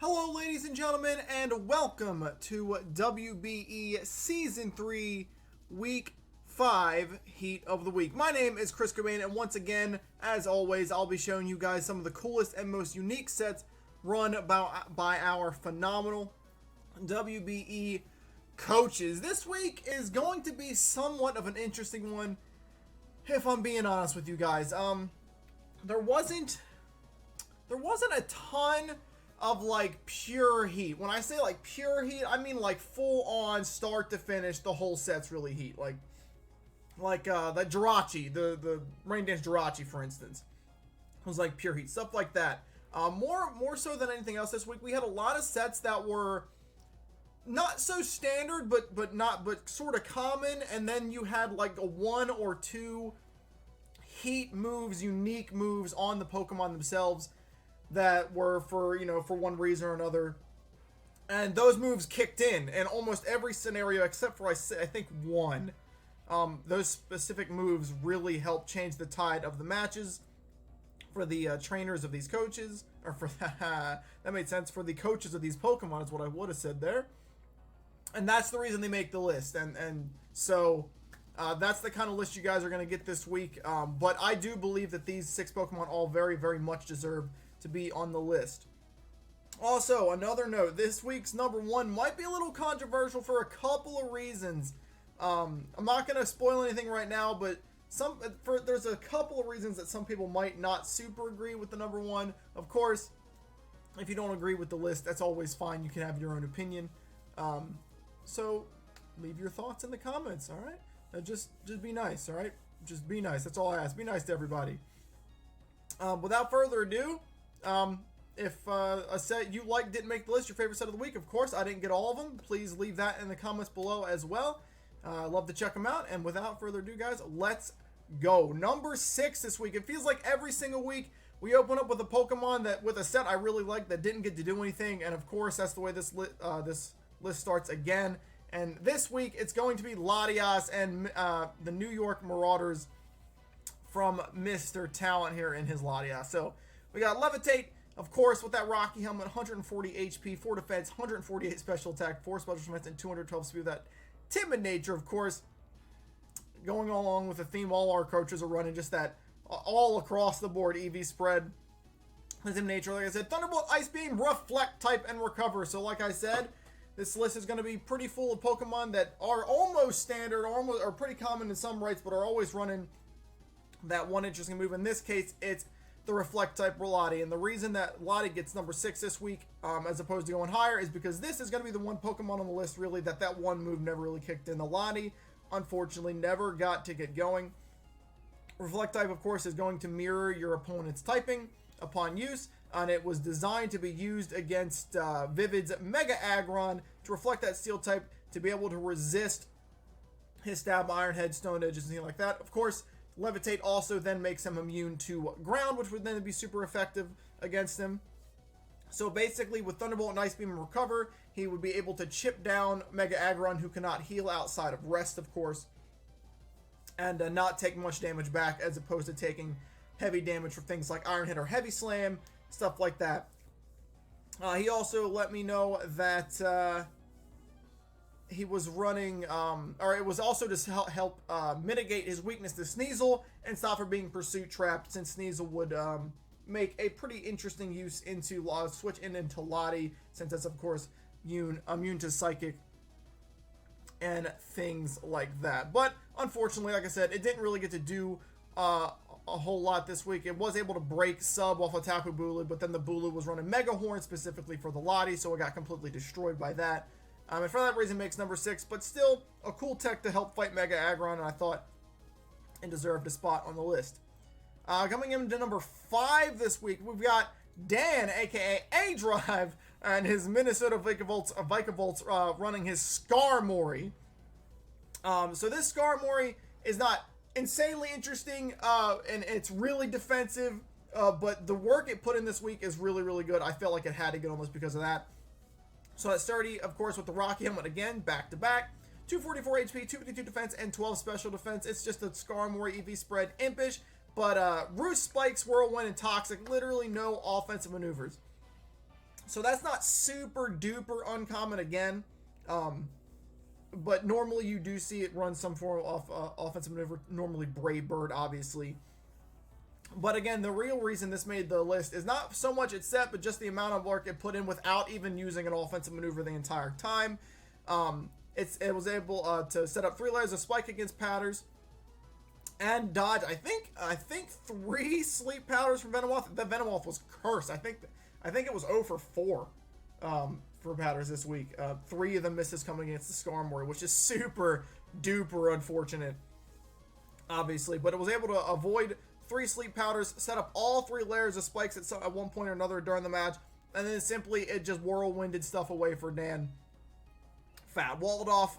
Hello, ladies and gentlemen, and welcome to WBE Season 3, Week 5, Heat of the Week. My name is Chris Kobain, and once again, as always, I'll be showing you guys some of the coolest and most unique sets run by our phenomenal WBE coaches. This week is going to be somewhat of an interesting one, if I'm being honest with you guys. There wasn't a ton of like pure heat. When I say like pure heat, I mean like full on start to finish, the whole set's really heat. Like that Jirachi, the Rain Dance Jirachi, for instance, was like pure heat, stuff like that. More so than anything else this week, we had a lot of sets that were not so standard, but sort of common, and then you had like a one or two heat moves, unique moves on the Pokemon themselves that were for one reason or another, and those moves kicked in almost every scenario except for I think one. Those specific moves really helped change the tide of the matches for the trainers of these coaches, or for that made sense, for the coaches of these Pokemon is what I would have said there, and that's the reason they make the list, and so that's the kind of list you guys are going to get this week. But I do believe that these 6 Pokemon all very, very much deserve to be on the list. Also, another note, this week's number 1 might be a little controversial for a couple of reasons. I'm not going to spoil anything right now, but there's a couple of reasons that some people might not super agree with the number 1. Of course, if you don't agree with the list, that's always fine. You can have your own opinion. So leave your thoughts in the comments, all right? Just be nice, all right? Just be nice. That's all I ask. Be nice to everybody. Without further ado, if a set you like didn't make the list, your favorite set of the week, of course, I didn't get all of them, please leave that in the comments below as well. I'd love to check them out. And without further ado, guys, let's go. Number 6 this week. It feels like every single week we open up with a Pokemon with a set I really like that didn't get to do anything. And of course, that's the way this list starts again. And this week, it's going to be Latios and the New York Marauders from Mr. Talent here in his Latios. So we got Levitate, of course, with that Rocky Helmet, 140 HP, 4 defense, 148 special attack, 4 special defense, and 212 speed with that timid nature, of course. Going along with the theme all our coaches are running, just that all across the board EV spread. The timid nature, like I said, Thunderbolt, Ice Beam, Reflect type, and Recover. So like I said, this list is going to be pretty full of Pokemon that are almost standard, or pretty common in some rights, but are always running that one interesting move. In this case, it's the Reflect type Lati, and the reason that Lati gets number 6 this week, as opposed to going higher, is because this is going to be the one Pokemon on the list really that one move never really kicked in. The Lati, unfortunately, never got to get going. Reflect type, of course, is going to mirror your opponent's typing upon use, and it was designed to be used against Vivid's Mega Aggron to reflect that Steel type to be able to resist his stab, Iron Head, Stone Edge, and things like that. Of course, Levitate also then makes him immune to ground, which would then be super effective against him. So basically, with Thunderbolt and Ice Beam and Recover, he would be able to chip down Mega Aggron, who cannot heal outside of Rest, of course, and not take much damage back, as opposed to taking heavy damage from things like Iron Hit or Heavy Slam, stuff like that. He also let me know that he was running, or it was also to help mitigate his weakness to Sneasel and stop her being pursuit trapped, since Sneasel would make a pretty interesting use into switch into Lati, since that's of course immune to Psychic and things like that. But unfortunately, like I said, it didn't really get to do a whole lot this week. It was able to break sub off of Tapu Bulu, but then the Bulu was running Mega Horn specifically for the Lati, so it got completely destroyed by that. And for that reason, makes number 6, but still a cool tech to help fight Mega Aggron, and I thought it deserved a spot on the list. Coming into number 5 this week, we've got Dan, aka A-Drive, and his Minnesota Vikavolt running his Skarmory. So this Skarmory is not insanely interesting, and it's really defensive, but the work it put in this week is really, really good. I felt like it had to get on this because of that. So that's 30, of course, with the Rocky Helmet again, back-to-back. 244 HP, 252 defense, and 12 special defense. It's just a Skarmory EV spread, impish, but Roost, Spikes, Whirlwind, and Toxic, literally no offensive maneuvers. So that's not super duper uncommon again. But normally you do see it run some form of offensive maneuver, normally Brave Bird, obviously. But again, the real reason this made the list is not so much its set, but just the amount of work it put in without even using an offensive maneuver the entire time. It was able to set up 3 layers of spike against Powders and dodge. I think 3 sleep powders from Venomoth. The Venomoth was cursed. I think it was 0 for 4 for Powders this week. 3 of them misses coming against the Skarmory, which is super duper unfortunate, obviously. But it was able to avoid 3 sleep powders, set up all 3 layers of spikes at one point or another during the match, and then simply it just whirlwinded stuff away for Dan. Fat walled off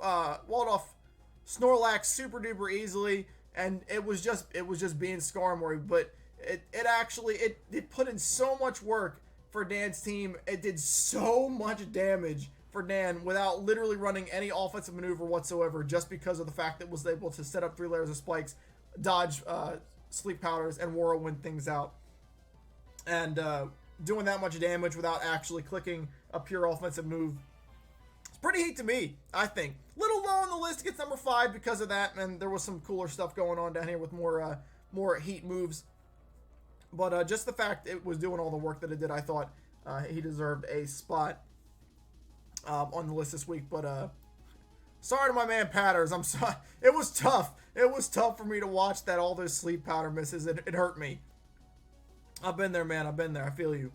Snorlax super duper easily, and it was just being Skarmory. But it put in so much work for Dan's team. It did so much damage for Dan without literally running any offensive maneuver whatsoever, just because of the fact that it was able to set up 3 layers of spikes, dodge sleep powders, and whirlwind things out, and doing that much damage without actually clicking a pure offensive move. It's pretty heat to me, I think. Little low on the list, gets number 5 because of that, and there was some cooler stuff going on down here with more heat moves. But just the fact it was doing all the work that it did, I thought he deserved a spot on the list this week. But sorry to my man Patters. I'm sorry. It was tough. It was tough for me to watch that all those sleep powder misses. It hurt me. I've been there, man. I've been there. I feel you.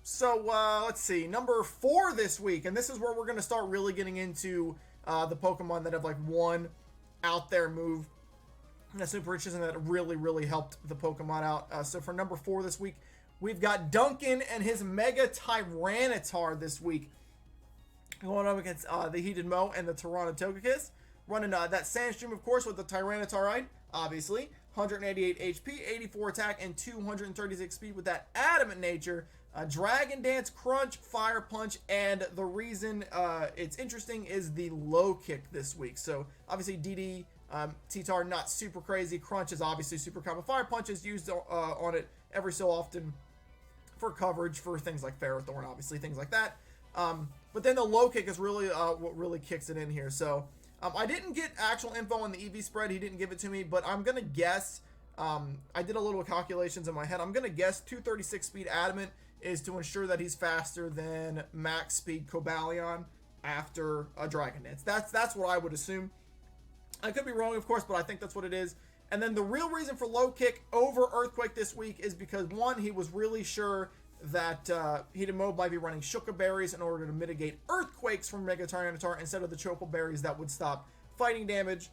So let's see. Number 4 this week, and this is where we're going to start really getting into the Pokemon that have like one out there move. That's super interesting. That really, really helped the Pokemon out. So for number 4 this week, we've got Duncan and his Mega Tyranitar this week, going up against the Heated Mow and the Tyranitar, running that Sandstream, of course, with the Tyranitarite, obviously. 188 HP, 84 attack, and 236 speed with that Adamant Nature. Dragon Dance, Crunch, Fire Punch, and the reason it's interesting is the low kick this week. So obviously DD, T-Tar, not super crazy. Crunch is obviously super common. Fire Punch is used on it every so often for coverage for things like Ferrothorn, obviously, things like that. But then the low kick is really what really kicks it in here. So I didn't get actual info on the EV spread. He didn't give it to me, but I'm going to guess, I did a little calculations in my head. I'm going to guess 236 speed Adamant is to ensure that he's faster than max speed Cobalion after a Dragon Dance. That's what I would assume. I could be wrong, of course, but I think that's what it is. And then the real reason for low kick over Earthquake this week is because, one, he was really sure that Heated Mode might be running Shuka Berries in order to mitigate Earthquakes from Mega Tyranitar instead of the Choco Berries that would stop fighting damage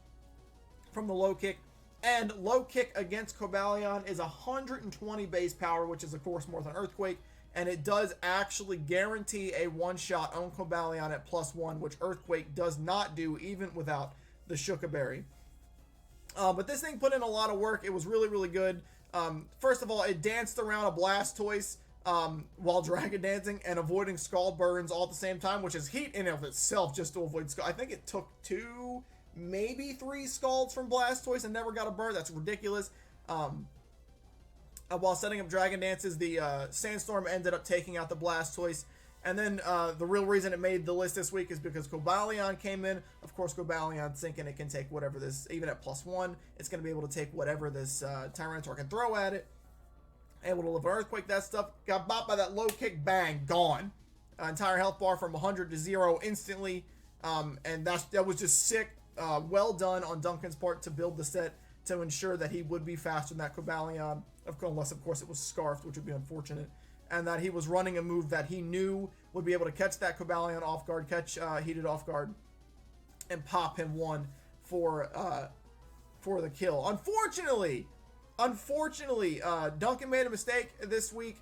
from the low kick. And low kick against Cobalion is 120 base power, which is, of course, more than Earthquake. And it does actually guarantee a one-shot on Cobalion at +1, which Earthquake does not do, even without the Shuka Berry. But this thing put in a lot of work. It was really, really good. First of all, it danced around a Blastoise while Dragon Dancing and avoiding Scald Burns all at the same time, which is heat in and of itself just to avoid Scald. I think it took 2, maybe 3 Scalds from Blastoise and never got a burn. That's ridiculous. While setting up Dragon Dances, the Sandstorm ended up taking out the Blastoise. And then the real reason it made the list this week is because Cobalion came in. Of course, Cobalion sinking, it can take whatever this, even at +1, it's going to be able to take whatever this Tyranitar can throw at it. Able to live an Earthquake, that stuff. Got bopped by that low kick, bang, gone. Entire health bar from 100 to 0 instantly. And that was just sick. Well done on Duncan's part to build the set to ensure that he would be faster than that Cobalion. Unless, of course, it was Scarfed, which would be unfortunate. And that he was running a move that he knew would be able to catch that Cobalion off guard, catch Heated off guard, and pop him one for the kill. Unfortunately, Duncan made a mistake this week.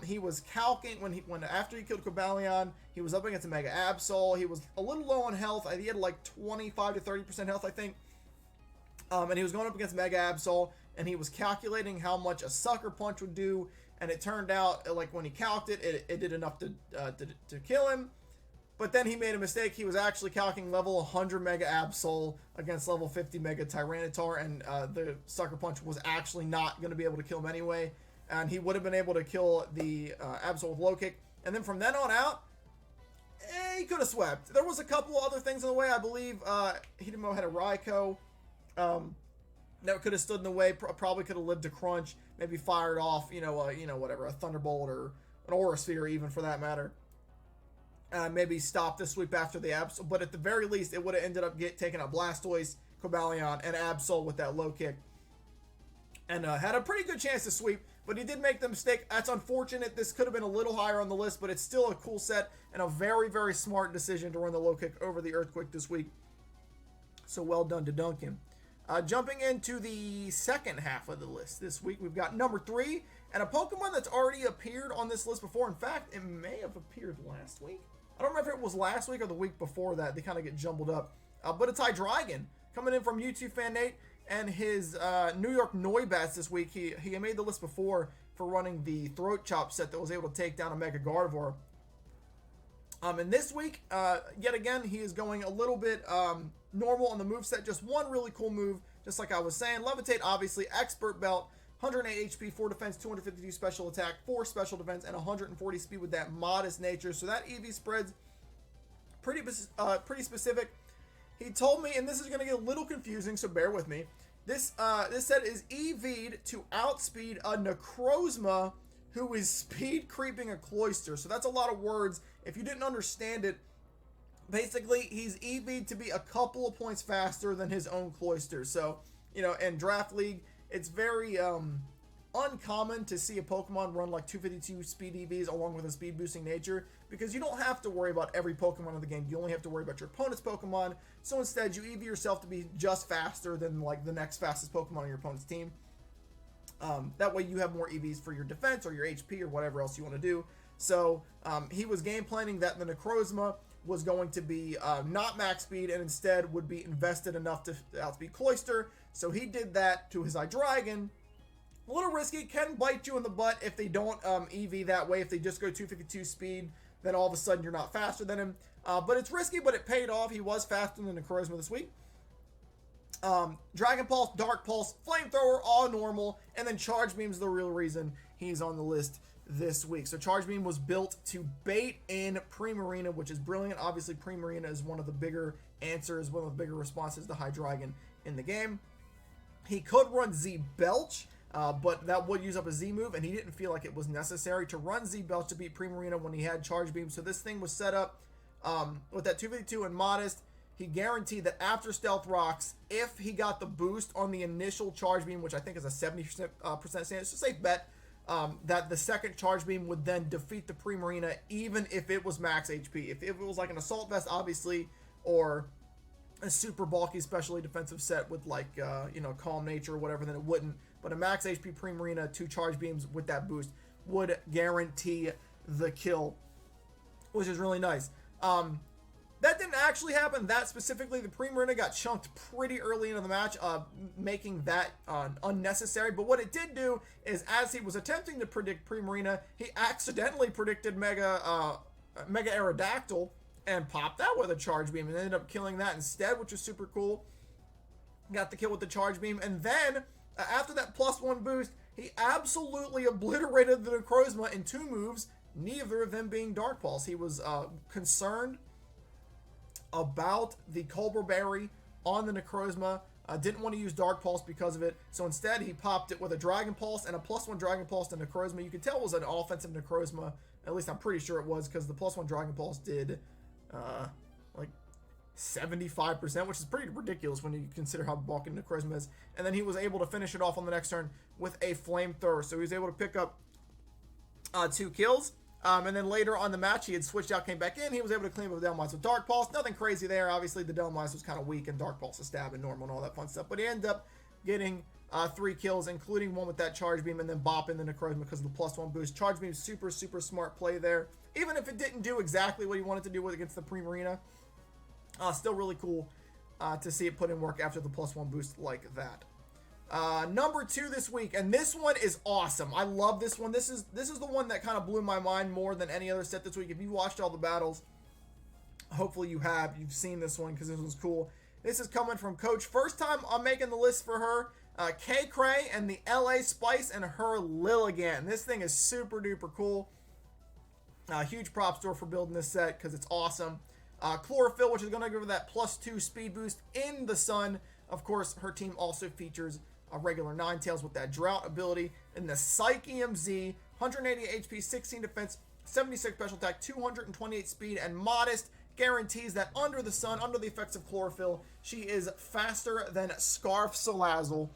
He was calcing when after he killed Cobalion, he was up against a Mega Absol. He was a little low on health. He had like 25 to 30% health, I think. And he was going up against Mega Absol, and he was calculating how much a Sucker Punch would do. And it turned out, like, when he calced it, it did enough to kill him. But then he made a mistake. He was actually calculating level 100 Mega Absol against level 50 Mega Tyranitar, and the Sucker Punch was actually not going to be able to kill him anyway. and he would have been able to kill the Absol with low kick. And then from then on out, he could have swept. There was a couple other things in the way. I believe Hidemo had a Raikou that could have stood in the way. Probably could have lived to crunch. Maybe fired off, whatever, a Thunderbolt or an Aura Sphere even for that matter. Maybe stopped the sweep after the Absol. But at the very least, it would have ended up taking out Blastoise, Kobain, and Absol with that low kick. And had a pretty good chance to sweep. But he did make the mistake. That's unfortunate. This could have been a little higher on the list, but it's still a cool set and a very, very smart decision to run the low kick over the Earthquake this week. So well done to Duncan. Jumping into the second half of the list this week, we've got number 3, and a Pokemon that's already appeared on this list before. In fact, it may have appeared last week. I don't remember if it was last week or the week before that. They kind of get jumbled up. But it's HiDragon coming in from YouTube fan Nate. And his New York Noibats this week, he made the list before for running the Throat Chop set that was able to take down a Mega Gardevoir. And this week, yet again, he is going a little bit normal on the moveset. Just one really cool move, just like I was saying. Levitate, obviously. Expert Belt, 108 HP, 4 defense, 252 special attack, 4 special defense, and 140 speed with that modest nature. So that EV spread's pretty specific. He told me, and this is going to get a little confusing, so bear with me. This set is EV'd to outspeed a Necrozma who is speed creeping a Cloyster. So that's a lot of words. If you didn't understand it, basically he's EV'd to be a couple of points faster than his own Cloyster. So, in Draft League, it's very uncommon to see a Pokemon run like 252 speed EVs along with a speed boosting nature, because you don't have to worry about every Pokemon in the game. You only have to worry about your opponent's Pokemon. So instead, you EV yourself to be just faster than like the next fastest Pokemon on your opponent's team. That way you have more EVs for your defense or your HP or whatever else you want to do. So he was game planning that the Necrozma was going to be not max speed and instead would be invested enough to outspeed Cloyster. So he did that to his HiDragon. A little risky, can bite you in the butt if they don't EV that way. If they just go 252 speed, then all of a sudden you're not faster than him. But it's risky, but it paid off. He was faster than the Necrozma this week. Dragon Pulse, Dark Pulse, Flamethrower, all normal. And then Charge Beam's the real reason he's on the list this week. So Charge Beam was built to bait in Primarina, which is brilliant. Obviously, Primarina is one of the bigger answers, one of the bigger responses to HiDragon in the game. He could run Z-Belch, but that would use up a Z move, and he didn't feel like it was necessary to run Z-Belch to beat Primarina when he had Charge Beam. So this thing was set up with that 252 and Modest. He guaranteed that after Stealth Rocks, if he got the boost on the initial Charge Beam, which I think is a 70% chance, it's a safe bet, that the second Charge Beam would then defeat the Primarina, even if it was max HP. If it was like an Assault Vest, obviously, or a super bulky specially defensive set with like, Calm Nature or whatever, then it wouldn't. But a max HP Primarina, 2 Charge Beams with that boost would guarantee the kill, which is really nice. That didn't actually happen. That specifically, the Primarina got chunked pretty early into the match, making that unnecessary. But what it did do is, as he was attempting to predict Primarina, he accidentally predicted Mega Aerodactyl and popped that with a Charge Beam and ended up killing that instead, which was super cool. Got the kill with the Charge Beam, and then after that +1 boost, he absolutely obliterated the Necrozma in 2 moves, neither of them being Dark Pulse. He was concerned about the Cobra Berry on the Necrozma. Didn't want to use Dark Pulse because of it, so instead he popped it with a Dragon Pulse and a +1 Dragon Pulse to Necrozma. You could tell it was an offensive Necrozma, at least I'm pretty sure it was, because the +1 Dragon Pulse did like 75%, which is pretty ridiculous when you consider how bulky Necrozma is. And then he was able to finish it off on the next turn with a Flamethrower, so he was able to pick up 2 kills. And then later on the match, he had switched out, came back in. He was able to clean up with Delmice with Dark Pulse. Nothing crazy there. Obviously, the Delmice was kind of weak, and Dark Pulse is stab and normal and all that fun stuff. But he ended up getting 3 kills, including one with that Charge Beam, and then bopping the Necrozma because of the +1 boost. Charge Beam, super, super smart play there. Even if it didn't do exactly what he wanted to do with against the Primarina, still really cool to see it put in work after the +1 boost like that. Number 2 this week, and this one is awesome. I love this one. This is the one that kind of blew my mind more than any other set this week. If you watched all the battles, hopefully you have. You've seen this one because this one's cool. This is coming from Coach. First time I'm making the list for her. K Cray and the LA Spice and her Lilligan. This thing is super duper cool. Huge props to her for building this set because it's awesome. Chlorophyll, which is going to give her that +2 speed boost in the sun. Of course, her team also features a regular Ninetales with that drought ability. And the Psychium Z, 188 HP, 16 defense, 76 special attack, 228 speed, and modest. Guarantees that under the sun, under the effects of chlorophyll, she is faster than Scarf Salazzle,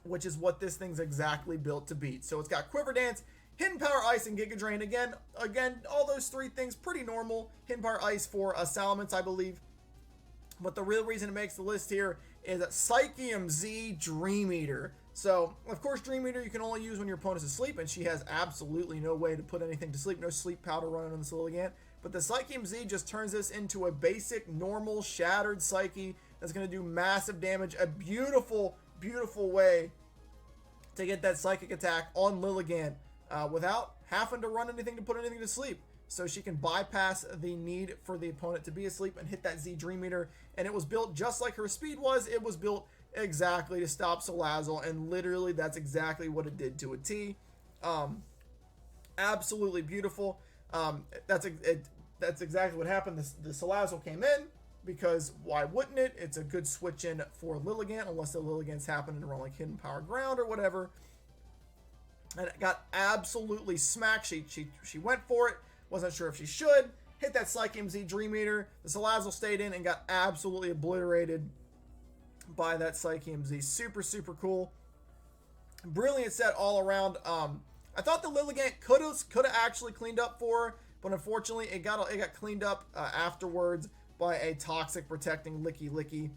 which is what this thing's exactly built to beat. So it's got Quiver Dance, Hidden Power Ice, and Giga Drain. Again, all those three things pretty normal. Hidden Power Ice for Salamence, I believe. But the real reason it makes the list here is Psychium Z Dream Eater. So, of course, Dream Eater you can only use when your opponent's asleep, and she has absolutely no way to put anything to sleep. No sleep powder running on this Lilligant. But the Psychium Z just turns this into a basic, normal, shattered Psyche that's going to do massive damage. A beautiful, beautiful way to get that Psychic attack on Lilligant without having to run anything to put anything to sleep. So she can bypass the need for the opponent to be asleep and hit that Z Dream Eater. And it was built just like her speed was. It was built exactly to stop Salazzle, and literally that's exactly what it did to a T. Absolutely beautiful. That's exactly what happened. The Salazzle came in because why wouldn't it? It's a good switch in for Lilligant, unless the Lilligant's happening to run like Hidden Power Ground or whatever. And it got absolutely smacked. She went for it. Wasn't sure if she should. Hit that Psychium Z Dream Eater. The Salazzle stayed in and got absolutely obliterated by that Psychium Z. Super, super cool. Brilliant set all around. I thought the Lilligant could have actually cleaned up for her, but unfortunately it got cleaned up afterwards by a toxic protecting Licky.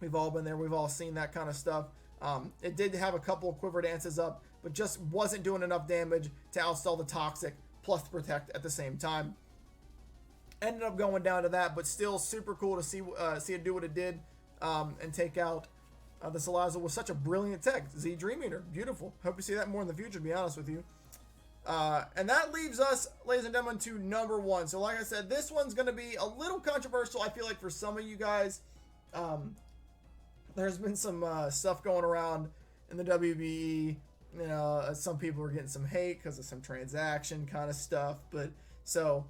We've all been there. We've all seen that kind of stuff. It did have a couple of Quiver Dances up, but just wasn't doing enough damage to outstall the toxic plus the protect at the same time. Ended up going down to that, but still super cool to see it do what it did and take out the Salazzle with such a brilliant tech. Z Dream Eater. Beautiful. Hope you see that more in the future, to be honest with you. And that leaves us, ladies and gentlemen, to number one. So like I said, this one's going to be a little controversial, I feel like, for some of you guys. There's been some stuff going around in the WBE. You know, some people are getting some hate because of some transaction kind of stuff. But so,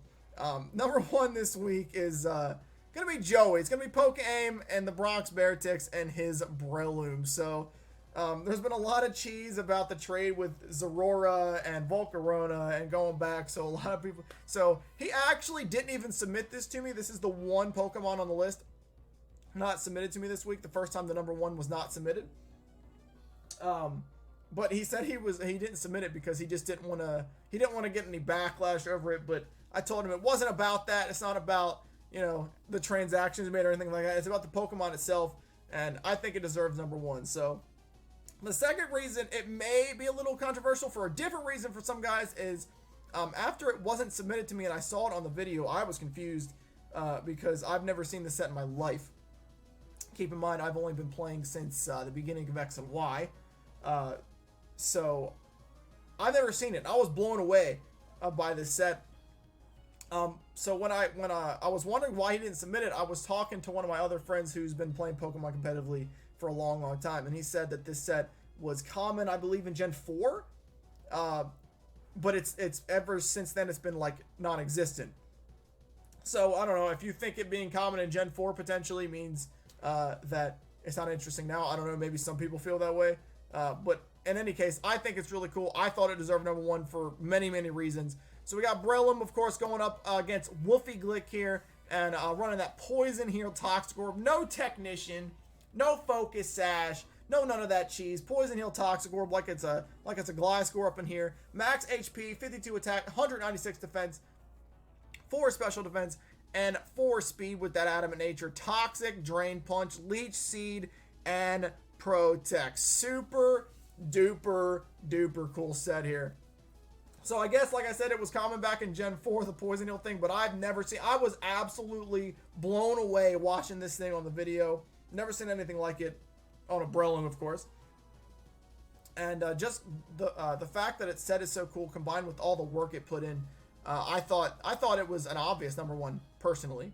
number one this week is going to be Joey. It's going to be Poke-Aim and the Bronx Beartix and his Breloom. So, there's been a lot of cheese about the trade with Zorora and Volcarona and going back. So, a lot of people. So, he actually didn't even submit this to me. This is the one Pokemon on the list not submitted to me this week. The first time the number one was not submitted. But he said he didn't submit it because he just didn't want to get any backlash over it. But I told him it wasn't about that. It's not about, you know, the transactions made or anything like that. It's about the Pokemon itself, and I think it deserves number one. So the second reason it may be a little controversial for a different reason for some guys is after it wasn't submitted to me and I saw it on the video, I was confused because I've never seen this set in my life. Keep in mind, I've only been playing since the beginning of X and Y. So I've never seen it. I was blown away by this set. So when I was wondering why he didn't submit it, I was talking to one of my other friends who's been playing Pokemon competitively for a long, long time, and he said that this set was common, I believe, in Gen 4. But it's ever since then it's been like non-existent. So I don't know if you think it being common in Gen 4 potentially means that it's not interesting now. I don't know. Maybe some people feel that way. But in any case, I think it's really cool. I thought it deserved number one for many, many reasons. So we got Breloom, of course, going up against Wolfie Glick here and running that Poison Heal Toxic Orb. No Technician, no Focus Sash, no none of that cheese. Poison Heal Toxic Orb like it's a Gliscor up in here. Max HP, 52 attack, 196 defense, 4 special defense, and 4 speed with that Adamant Nature. Toxic, Drain Punch, Leech Seed, and Protect. Super duper duper cool set here. So I guess, like I said, it was common back in Gen 4, the Poison Heal thing, but I've never seen, I was absolutely blown away watching this thing on the video. Never seen anything like it on a Breloom, of course. And just the fact that its set is so cool, combined with all the work it put in, I thought it was an obvious number one, personally.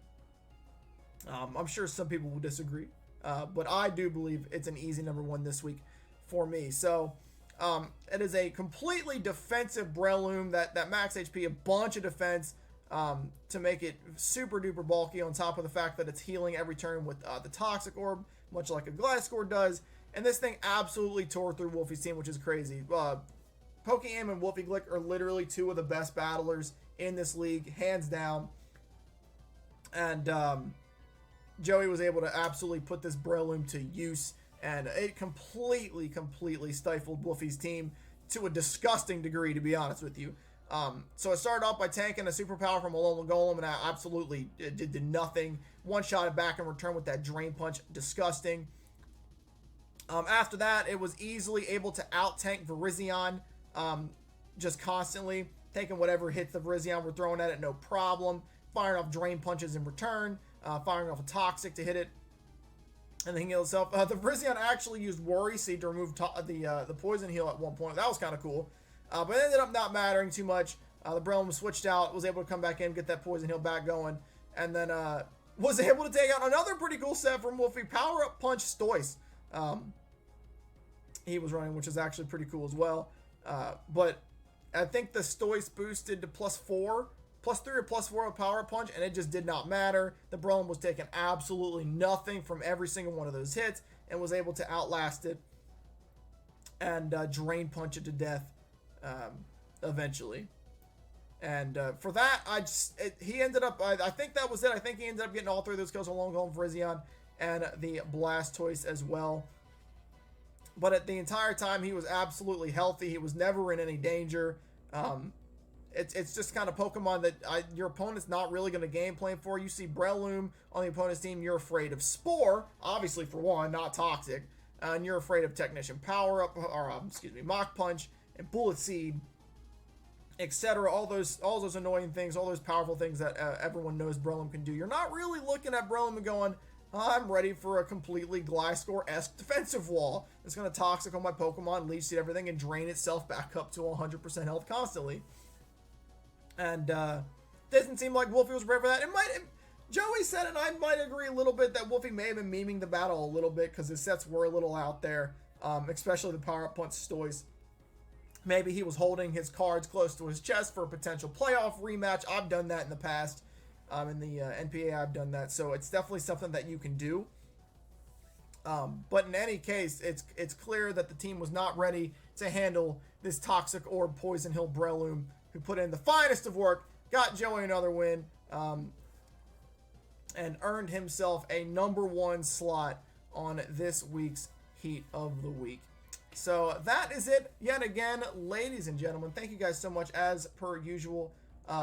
I'm sure some people will disagree. but I do believe it's an easy number 1 this week for me. So it is a completely defensive Breloom that max HP, a bunch of defense to make it super duper bulky, on top of the fact that it's healing every turn with the Toxic Orb, much like a Gliscor does. And this thing absolutely tore through Wolfie's team, which is crazy. Pokeaim and Wolfie Glick are literally 2 of the best battlers in this league, hands down. And Joey was able to absolutely put this Breloom to use, and it completely stifled Wolfie's team to a disgusting degree, to be honest with you. So it started off by tanking a superpower from Alolan Golem, and I absolutely did nothing. One-shot it back in return with that Drain Punch. Disgusting. After that, it was easily able to out-tank Virizion, just constantly taking whatever hits the Virizion we're throwing at it, no problem. Firing off Drain Punches in return, firing off a Toxic to hit it, and then heal itself. The Virizion actually used Worry Seed to remove the Poison Heal at one point. That was kind of cool. But it ended up not mattering too much. The Breloom switched out, was able to come back in, get that Poison Heal back going, and then was able to take out another pretty cool set from Wolfie, Power Up Punch Stoice. He was running, which is actually pretty cool as well. But I think the Stoice boosted to +4, +3 or +4 with Power Up Punch, and it just did not matter. The Breloom was taking absolutely nothing from every single one of those hits, and was able to outlast it and Drain Punch it to death eventually. And for that, he ended up, I think that was it. I think he ended up getting all 3 of those kills along with Virizion and the Blastoise as well. But at the entire time, he was absolutely healthy. He was never in any danger. It's just kind of Pokemon that your opponent's not really going to game plan for. You see Breloom on the opponent's team, you're afraid of Spore, obviously for one, not Toxic, and you're afraid of Technician Power Up, or Mach Punch and Bullet Seed, etc. All those annoying things, all those powerful things that everyone knows Breloom can do. You're not really looking at Breloom and going, I'm ready for a completely Gliscor-esque defensive wall that's going to Toxic on my Pokemon, Leech Seed everything, and drain itself back up to 100% health constantly. And doesn't seem like Wolfie was prepared for that. Joey said, and I might agree a little bit, that Wolfie may have been memeing the battle a little bit because his sets were a little out there, especially the Power Up Punch Stoice. Maybe he was holding his cards close to his chest for a potential playoff rematch. I've done that in the past. In the NPA, I've done that, so it's definitely something that you can do. But in any case, it's clear that the team was not ready to handle this Toxic Orb Poison Hill Breloom, who put in the finest of work, got Joey another win, and earned himself a number 1 slot on this week's Heat of the Week. So that is it yet again, ladies and gentlemen. Thank you guys so much, as per usual,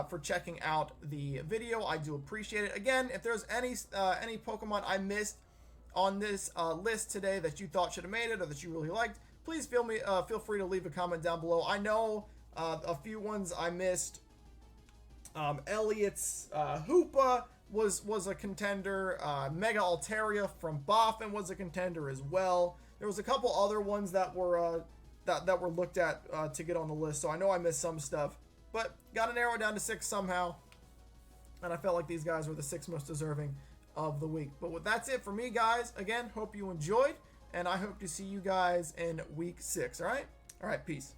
for checking out the video. I do appreciate it. Again, if there's any Pokemon I missed on this list today that you thought should have made it or that you really liked, please feel free to leave a comment down below. I know a few ones I missed. Elliot's Hoopa was a contender. Mega Altaria from Boffin was a contender as well. There was a couple other ones that were that were looked at to get on the list, so I know I missed some stuff, but got to narrow it down to 6 somehow, and I felt like these guys were the 6 most deserving of the week. But that's it for me, guys. Again, hope you enjoyed, and I hope to see you guys in week 6. All right, peace.